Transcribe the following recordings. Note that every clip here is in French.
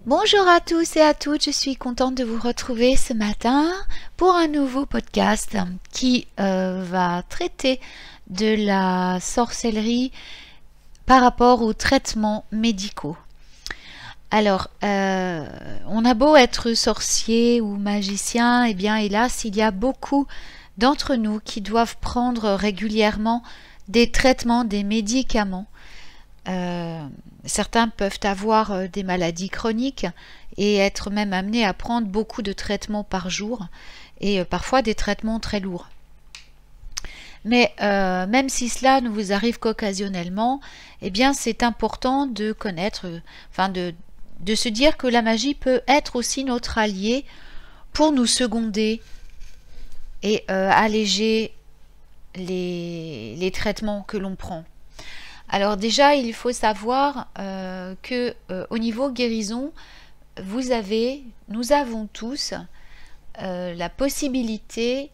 Bonjour à tous et à toutes, je suis contente de vous retrouver ce matin pour un nouveau podcast qui va traiter de la sorcellerie par rapport aux traitements médicaux. Alors, on a beau être sorcier ou magicien, et bien hélas, il y a beaucoup d'entre nous qui doivent prendre régulièrement des traitements, des médicaments. Certains peuvent avoir des maladies chroniques et être même amenés à prendre beaucoup de traitements par jour et parfois des traitements très lourds. Mais même si cela ne vous arrive qu'occasionnellement, eh bien c'est important de connaître, de se dire que la magie peut être aussi notre allié pour nous seconder et alléger les traitements que l'on prend. Alors déjà, il faut savoir que au niveau guérison, nous avons tous la possibilité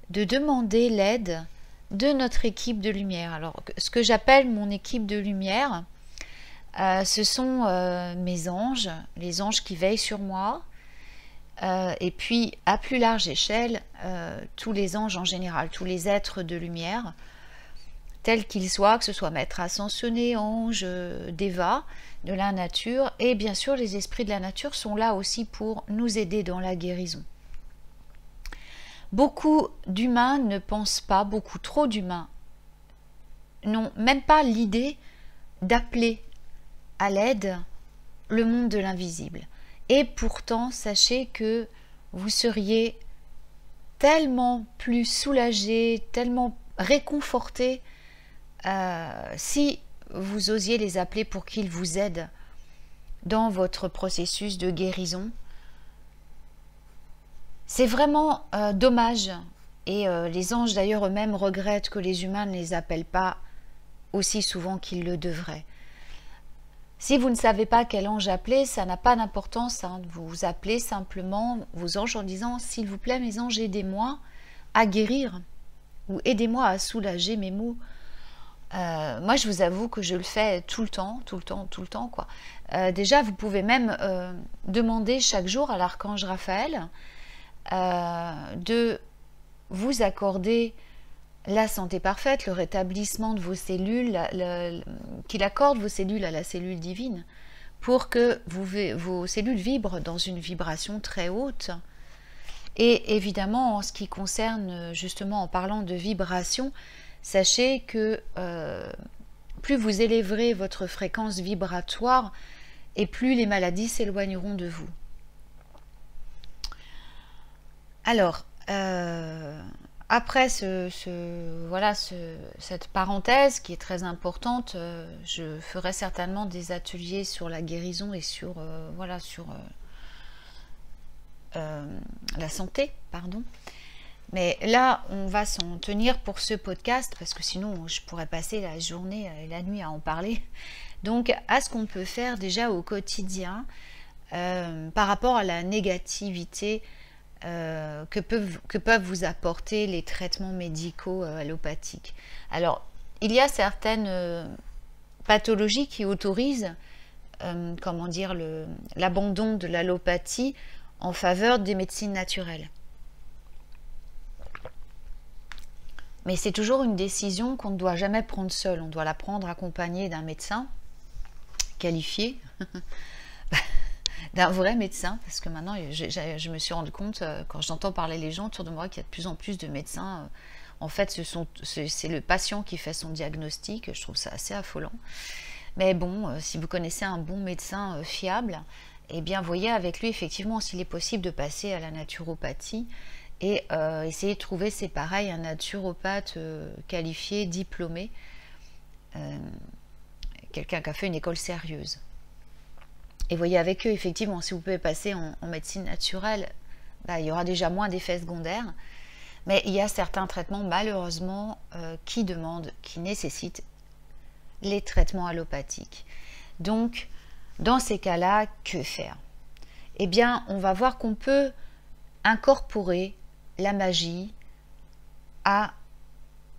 de demander l'aide de notre équipe de lumière. Alors, ce que j'appelle mon équipe de lumière, ce sont mes anges, les anges qui veillent sur moi, et puis à plus large échelle, tous les anges en général, tous les êtres de lumière, tels qu'ils soient, que ce soit maître ascensionné, ange, déva de la nature, et bien sûr les esprits de la nature sont là aussi pour nous aider dans la guérison. Beaucoup d'humains ne pensent pas, beaucoup trop d'humains n'ont même pas l'idée d'appeler à l'aide le monde de l'invisible. Et pourtant, sachez que vous seriez tellement plus soulagés, tellement réconfortés si vous osiez les appeler pour qu'ils vous aident dans votre processus de guérison. C'est vraiment dommage, et les anges d'ailleurs eux-mêmes regrettent que les humains ne les appellent pas aussi souvent qu'ils le devraient. Si vous ne savez pas quel ange appeler, ça n'a pas d'importance, hein. Vous appelez simplement vos anges en disant « S'il vous plaît mes anges, aidez-moi à guérir » ou « Aidez-moi à soulager mes maux ». Moi, je vous avoue que je le fais tout le temps, quoi. Déjà, vous pouvez même demander chaque jour à l'archange Raphaël de vous accorder la santé parfaite, le rétablissement de vos cellules, qu'il accorde vos cellules à la cellule divine, pour que vos cellules vibrent dans une vibration très haute. Et évidemment, en ce qui concerne, justement, en parlant de vibration, sachez que plus vous élèverez votre fréquence vibratoire et plus les maladies s'éloigneront de vous. Alors, après cette parenthèse qui est très importante, je ferai certainement des ateliers sur la guérison et sur la santé, pardon. Mais là, on va s'en tenir pour ce podcast, parce que sinon, je pourrais passer la journée et la nuit à en parler. Donc, à ce qu'on peut faire déjà au quotidien, par rapport à la négativité que peuvent vous apporter les traitements médicaux allopathiques. Alors, il y a certaines pathologies qui autorisent, l'abandon de l'allopathie en faveur des médecines naturelles. Mais c'est toujours une décision qu'on ne doit jamais prendre seul. On doit la prendre accompagnée d'un médecin qualifié, d'un vrai médecin, parce que maintenant je me suis rendu compte, quand j'entends parler les gens autour de moi, qu'il y a de plus en plus de médecins. En fait, c'est le patient qui fait son diagnostic. Je trouve ça assez affolant. Mais bon, si vous connaissez un bon médecin fiable, eh bien voyez avec lui effectivement s'il est possible de passer à la naturopathie. Et essayer de trouver, c'est pareil, un naturopathe qualifié, diplômé, quelqu'un qui a fait une école sérieuse. Et voyez avec eux, effectivement, si vous pouvez passer en médecine naturelle, il y aura déjà moins d'effets secondaires. Mais il y a certains traitements, malheureusement, qui nécessitent les traitements allopathiques. Donc, dans ces cas-là, que faire? Eh bien, on va voir qu'on peut incorporer la magie à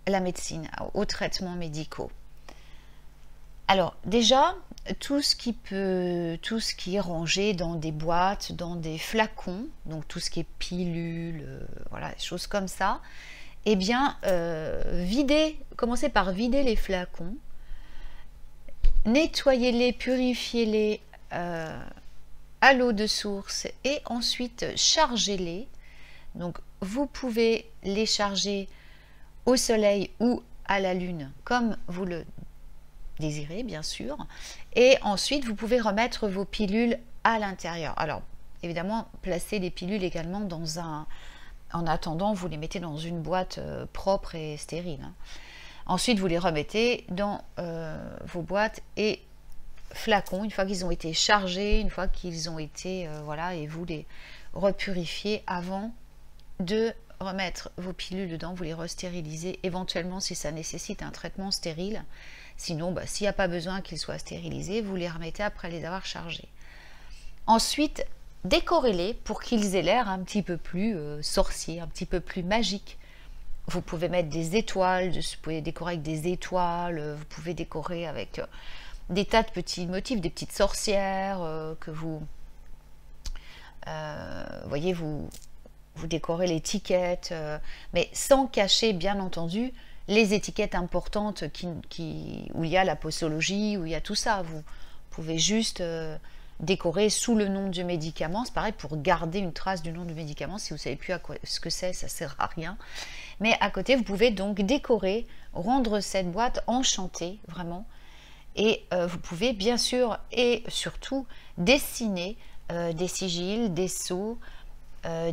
la médecine, aux traitements médicaux. Alors déjà, tout ce qui est rangé dans des boîtes, dans des flacons, donc tout ce qui est pilules, voilà, des choses comme ça, eh bien, commencez par vider les flacons, nettoyez-les, purifiez-les à l'eau de source et ensuite chargez-les. Donc, vous pouvez les charger au soleil ou à la lune, comme vous le désirez, bien sûr. Et ensuite, vous pouvez remettre vos pilules à l'intérieur. Alors, évidemment, placez les pilules également dans un... En attendant, vous les mettez dans une boîte propre et stérile. Hein. Ensuite, vous les remettez dans vos boîtes et flacons, une fois qu'ils ont été chargés, une fois qu'ils ont été... voilà, et vous les repurifiez avant de remettre vos pilules dedans, vous les restérilisez, éventuellement si ça nécessite un traitement stérile. Sinon, s'il n'y a pas besoin qu'ils soient stérilisés, vous les remettez après les avoir chargés. Ensuite, décorez-les pour qu'ils aient l'air un petit peu plus sorciers, un petit peu plus magiques. Vous pouvez mettre des étoiles, vous pouvez décorer avec des étoiles, vous pouvez décorer avec des tas de petits motifs, des petites sorcières que vous... voyez, vous décorez l'étiquette, mais sans cacher, bien entendu, les étiquettes importantes où il y a la posologie, où il y a tout ça. Vous pouvez juste décorer sous le nom du médicament. C'est pareil pour garder une trace du nom du médicament. Si vous ne savez plus ce que c'est, ça ne sert à rien. Mais à côté, vous pouvez donc décorer, rendre cette boîte enchantée, vraiment. Et vous pouvez bien sûr et surtout dessiner des sigils, des sceaux,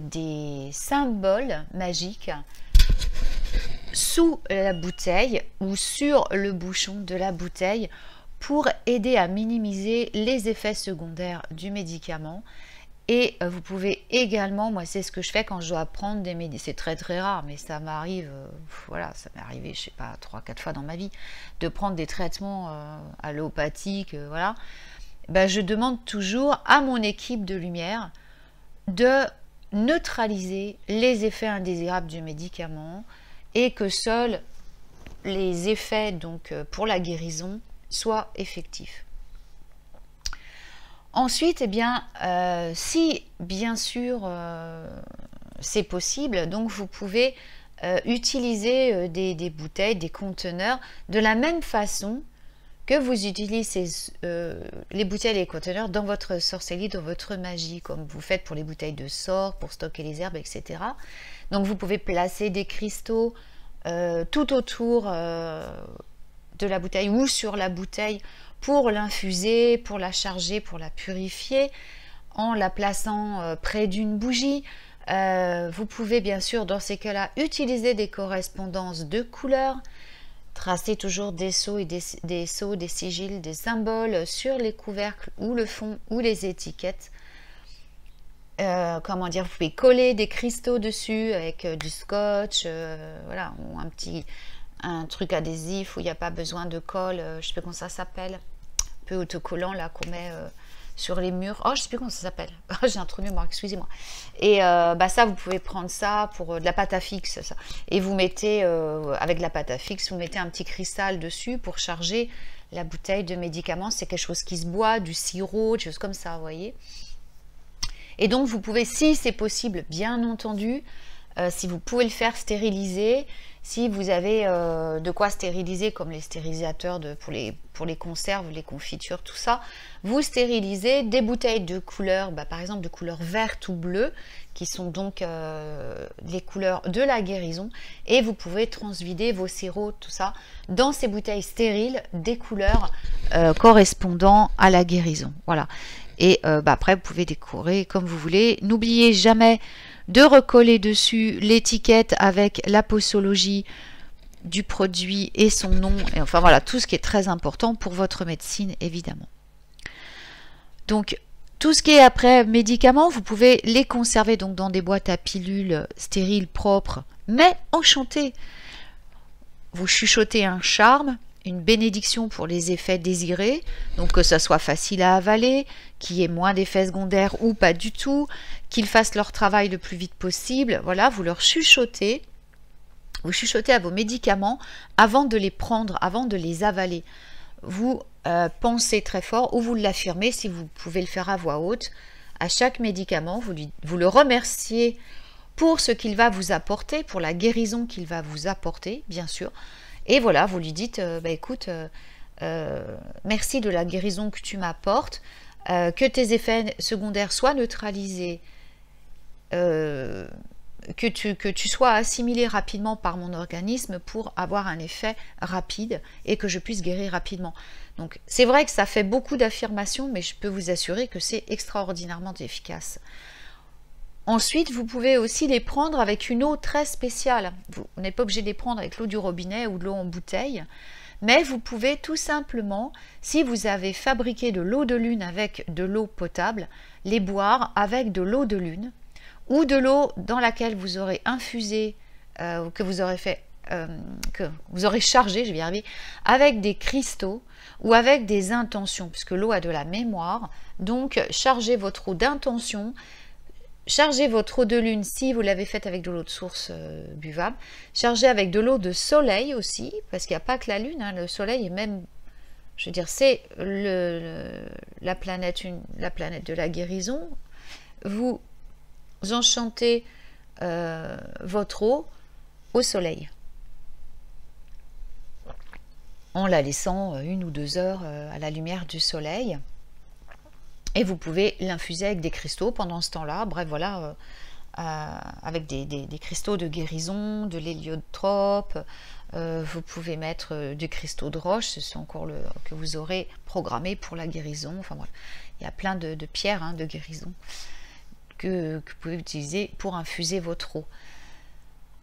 des symboles magiques sous la bouteille ou sur le bouchon de la bouteille pour aider à minimiser les effets secondaires du médicament. Et vous pouvez également, moi c'est ce que je fais quand je dois prendre des médicaments, c'est très très rare, mais ça m'arrive, voilà, ça m'est arrivé, je sais pas, 3-4 fois dans ma vie, de prendre des traitements allopathiques, voilà. Je demande toujours à mon équipe de lumière de neutraliser les effets indésirables du médicament et que seuls les effets donc pour la guérison soient effectifs. Ensuite, si bien sûr c'est possible, donc vous pouvez utiliser des bouteilles, des conteneurs de la même façon que vous utilisez les bouteilles et les conteneurs dans votre sorcellerie, dans votre magie, comme vous faites pour les bouteilles de sort, pour stocker les herbes, etc. Donc vous pouvez placer des cristaux tout autour de la bouteille ou sur la bouteille pour l'infuser, pour la charger, pour la purifier, en la plaçant près d'une bougie. Vous pouvez bien sûr dans ces cas-là utiliser des correspondances de couleurs, tracer toujours des sceaux, des sigils, des symboles sur les couvercles ou le fond ou les étiquettes. Comment dire, vous pouvez coller des cristaux dessus avec du scotch, voilà, ou un truc adhésif où il n'y a pas besoin de colle, je ne sais plus comment ça s'appelle, un peu autocollant là qu'on met sur les murs. Oh, je ne sais plus comment ça s'appelle. J'ai un trou de mémoire, excusez-moi. Et ça, vous pouvez prendre ça pour de la pâte à fixe, ça. Et vous mettez, avec de la pâte à fixe, vous mettez un petit cristal dessus pour charger la bouteille de médicaments. C'est quelque chose qui se boit, du sirop, des choses comme ça, vous voyez. Et donc, vous pouvez, si c'est possible, bien entendu, si vous pouvez le faire, stériliser. Si vous avez de quoi stériliser, comme les stérilisateurs pour les conserves, les confitures, tout ça, vous stérilisez des bouteilles de couleur, par exemple de couleur verte ou bleue, qui sont donc les couleurs de la guérison, et vous pouvez transvider vos sirops, tout ça, dans ces bouteilles stériles, des couleurs correspondant à la guérison. Voilà. Et après, vous pouvez décorer comme vous voulez. N'oubliez jamais de recoller dessus l'étiquette avec la posologie du produit et son nom. Et enfin voilà, tout ce qui est très important pour votre médecine, évidemment. Donc, tout ce qui est après médicaments, vous pouvez les conserver donc dans des boîtes à pilules stériles, propres, mais enchantées. Vous chuchotez un charme, une bénédiction pour les effets désirés, donc que ça soit facile à avaler, qu'il y ait moins d'effets secondaires ou pas du tout, qu'ils fassent leur travail le plus vite possible. Voilà, vous leur chuchotez, vous chuchotez à vos médicaments avant de les prendre, avant de les avaler. vous pensez très fort ou vous l'affirmez si vous pouvez le faire à voix haute. À chaque médicament, vous le remerciez pour ce qu'il va vous apporter, pour la guérison qu'il va vous apporter, bien sûr. Et voilà, vous lui dites, écoute, merci de la guérison que tu m'apportes, que tes effets secondaires soient neutralisés, que tu sois assimilé rapidement par mon organisme pour avoir un effet rapide et que je puisse guérir rapidement. Donc c'est vrai que ça fait beaucoup d'affirmations, mais je peux vous assurer que c'est extraordinairement efficace. Ensuite, vous pouvez aussi les prendre avec une eau très spéciale. Vous n'êtes pas obligé de les prendre avec l'eau du robinet ou de l'eau en bouteille, mais vous pouvez tout simplement, si vous avez fabriqué de l'eau de lune avec de l'eau potable, les boire avec de l'eau de lune ou de l'eau dans laquelle vous aurez infusé, que vous aurez fait, que vous aurez chargé, je vais y arriver, avec des cristaux ou avec des intentions, puisque l'eau a de la mémoire. Donc, chargez votre eau d'intention. Chargez votre eau de lune si vous l'avez faite avec de l'eau de source buvable. Chargez avec de l'eau de soleil aussi, parce qu'il n'y a pas que la lune, hein, le soleil est même, je veux dire, c'est la planète de la guérison. Vous enchantez votre eau au soleil, en la laissant 1 ou 2 heures à la lumière du soleil. Et vous pouvez l'infuser avec des cristaux pendant ce temps-là. Bref, voilà, avec des cristaux de guérison, de l'héliotrope. Vous pouvez mettre des cristaux de roche, c'est encore que vous aurez programmé pour la guérison. Enfin voilà, il y a plein de pierres de guérison que vous pouvez utiliser pour infuser votre eau.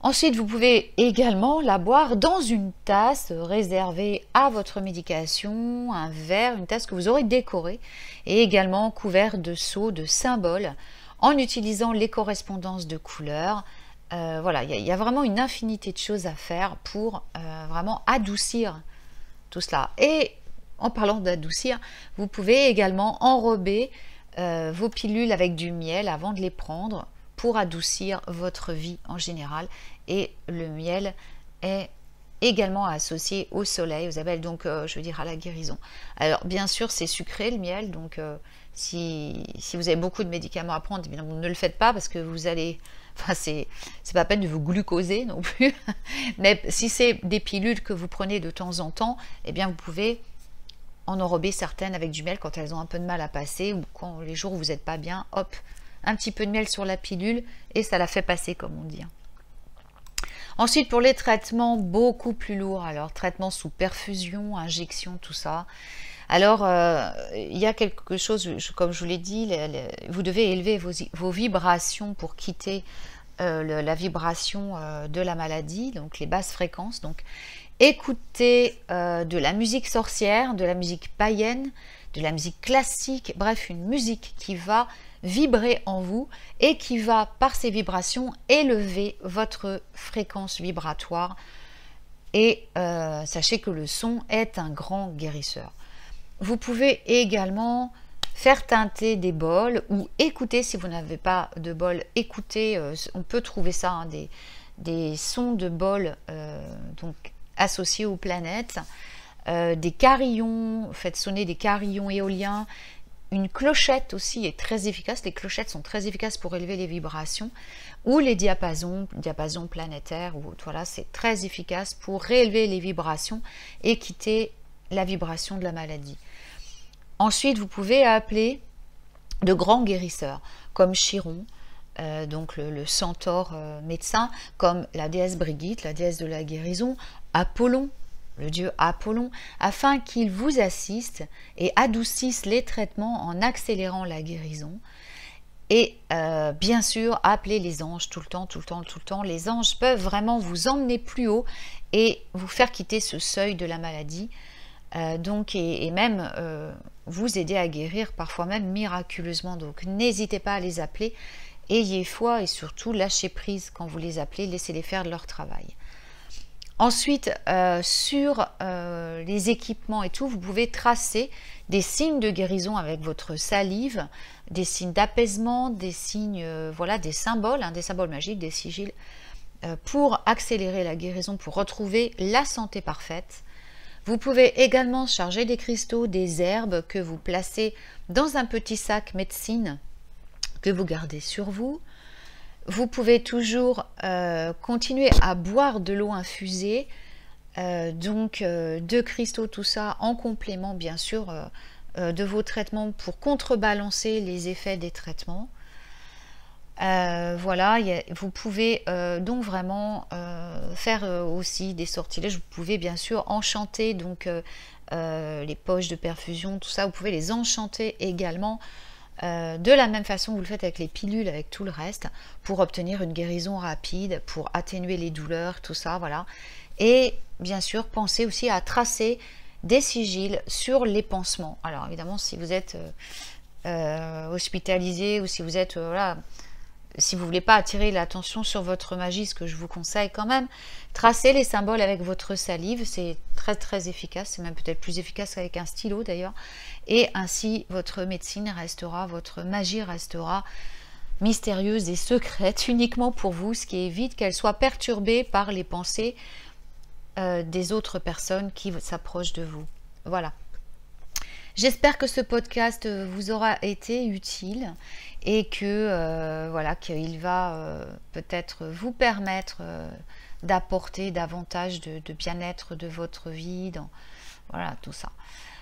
Ensuite, vous pouvez également la boire dans une tasse réservée à votre médication, un verre, une tasse que vous aurez décorée et également couvert de sceaux, de symboles, en utilisant les correspondances de couleurs. Voilà, il y a vraiment une infinité de choses à faire pour vraiment adoucir tout cela. Et en parlant d'adoucir, vous pouvez également enrober vos pilules avec du miel avant de les prendre pour adoucir votre vie en général. Et le miel est également associé au soleil, aux abeilles, donc je veux dire à la guérison. Alors bien sûr c'est sucré le miel, donc si vous avez beaucoup de médicaments à prendre, évidemment ne le faites pas parce que vous allez, enfin c'est pas la peine de vous glucoser non plus, mais si c'est des pilules que vous prenez de temps en temps, eh bien vous pouvez en enrober certaines avec du miel quand elles ont un peu de mal à passer, ou quand les jours où vous n'êtes pas bien, hop, un petit peu de miel sur la pilule et ça la fait passer, comme on dit. Ensuite, pour les traitements beaucoup plus lourds, alors traitements sous perfusion, injection, tout ça. Alors, il y a quelque chose, comme je vous l'ai dit, vous devez élever vos vibrations pour quitter la vibration de la maladie, donc les basses fréquences. Donc, écoutez de la musique sorcière, de la musique païenne, de la musique classique, bref, une musique qui va vibrer en vous et qui va, par ses vibrations, élever votre fréquence vibratoire. Et sachez que le son est un grand guérisseur. Vous pouvez également faire teinter des bols ou écouter, si vous n'avez pas de bol, écouter, on peut trouver ça, hein, des sons de bols donc associés aux planètes, des carillons, faites sonner des carillons éoliens. Une clochette aussi est très efficace, les clochettes sont très efficaces pour élever les vibrations, ou les diapasons planétaires, ou voilà, c'est très efficace pour réélever les vibrations et quitter la vibration de la maladie. Ensuite, vous pouvez appeler de grands guérisseurs, comme Chiron, donc le centaure médecin, comme la déesse Brigitte, la déesse de la guérison, Apollon, le dieu Apollon, afin qu'il vous assiste et adoucisse les traitements en accélérant la guérison. Et bien sûr, appelez les anges tout le temps, tout le temps, tout le temps. Les anges peuvent vraiment vous emmener plus haut et vous faire quitter ce seuil de la maladie. Donc, et même vous aider à guérir, parfois même miraculeusement. Donc, n'hésitez pas à les appeler. Ayez foi et surtout lâchez prise quand vous les appelez. Laissez-les faire leur travail. Ensuite, sur les équipements et tout, vous pouvez tracer des signes de guérison avec votre salive, des signes d'apaisement, des signes, voilà, des symboles magiques, des sigils, pour accélérer la guérison, pour retrouver la santé parfaite. Vous pouvez également charger des cristaux, des herbes que vous placez dans un petit sac médecine que vous gardez sur vous. Vous pouvez toujours continuer à boire de l'eau infusée, de cristaux, tout ça en complément bien sûr de vos traitements pour contrebalancer les effets des traitements. Voilà, vous pouvez donc vraiment faire aussi des sortilèges. Vous pouvez bien sûr enchanter donc les poches de perfusion, tout ça, vous pouvez les enchanter également de la même façon que vous le faites avec les pilules, avec tout le reste, pour obtenir une guérison rapide, pour atténuer les douleurs, tout ça, voilà. Et bien sûr, pensez aussi à tracer des sigils sur les pansements. Alors évidemment, si vous êtes hospitalisé ou si vous êtes, voilà, si vous ne voulez pas attirer l'attention sur votre magie, ce que je vous conseille quand même, tracez les symboles avec votre salive, c'est très très efficace, c'est même peut-être plus efficace qu'avec un stylo d'ailleurs, et ainsi votre médecine restera, votre magie restera mystérieuse et secrète uniquement pour vous, ce qui évite qu'elle soit perturbée par les pensées des autres personnes qui s'approchent de vous. Voilà. J'espère que ce podcast vous aura été utile et que voilà, qu'il va peut-être vous permettre d'apporter davantage de bien-être de votre vie, voilà, tout ça.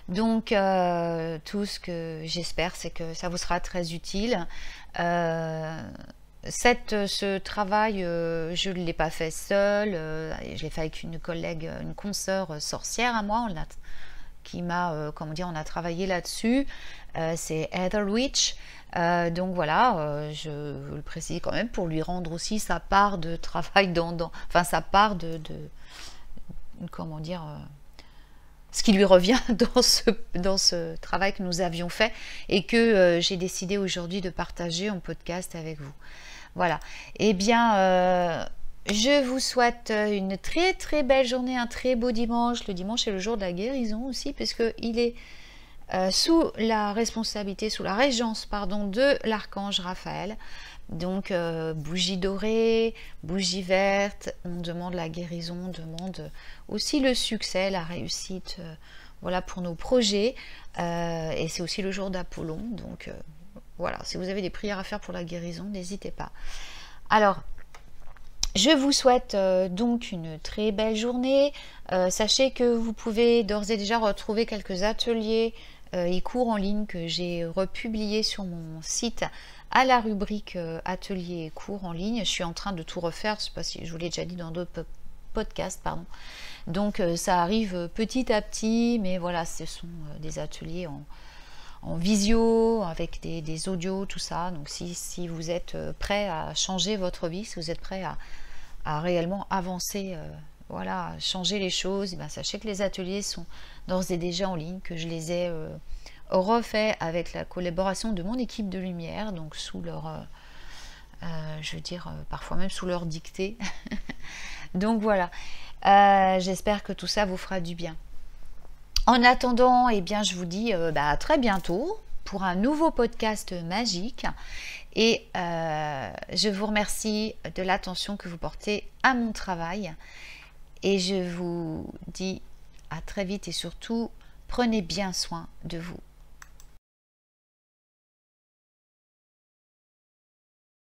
Donc tout ce que j'espère, c'est que ça vous sera très utile. Ce travail, je ne l'ai pas fait seule, je l'ai fait avec une collègue, une consoeur sorcière à moi, qui m'a, comment dire, on a travaillé là-dessus, c'est Heather Witch, donc voilà, je le précise quand même pour lui rendre aussi sa part de travail enfin sa part de comment dire, ce qui lui revient dans ce travail que nous avions fait et que j'ai décidé aujourd'hui de partager en podcast avec vous. Voilà, eh bien je vous souhaite une très très belle journée, un très beau dimanche. Le dimanche est le jour de la guérison aussi, puisqu'il est sous la responsabilité, sous la régence, pardon, de l'archange Raphaël. Donc bougie dorée, bougie verte, on demande la guérison, on demande aussi le succès, la réussite, voilà, pour nos projets. Et c'est aussi le jour d'Apollon, donc voilà, si vous avez des prières à faire pour la guérison, n'hésitez pas. Alors, je vous souhaite donc une très belle journée. Sachez que vous pouvez d'ores et déjà retrouver quelques ateliers et cours en ligne que j'ai republiés sur mon site à la rubrique ateliers et cours en ligne. Je suis en train de tout refaire, je ne sais pas si je vous l'ai déjà dit dans d'autres podcasts, pardon. Donc ça arrive petit à petit, mais voilà, ce sont des ateliers en visio, avec des audios, tout ça. Donc si vous êtes prêt à changer votre vie, si vous êtes prêt à réellement avancer, voilà, changer les choses, et bien, sachez que les ateliers sont d'ores et déjà en ligne, que je les ai refaits avec la collaboration de mon équipe de lumière, donc sous leur, je veux dire, parfois même sous leur dictée. Donc voilà, j'espère que tout ça vous fera du bien. En attendant, eh bien, je vous dis à très bientôt pour un nouveau podcast magique. Et je vous remercie de l'attention que vous portez à mon travail. Et je vous dis à très vite et surtout, prenez bien soin de vous.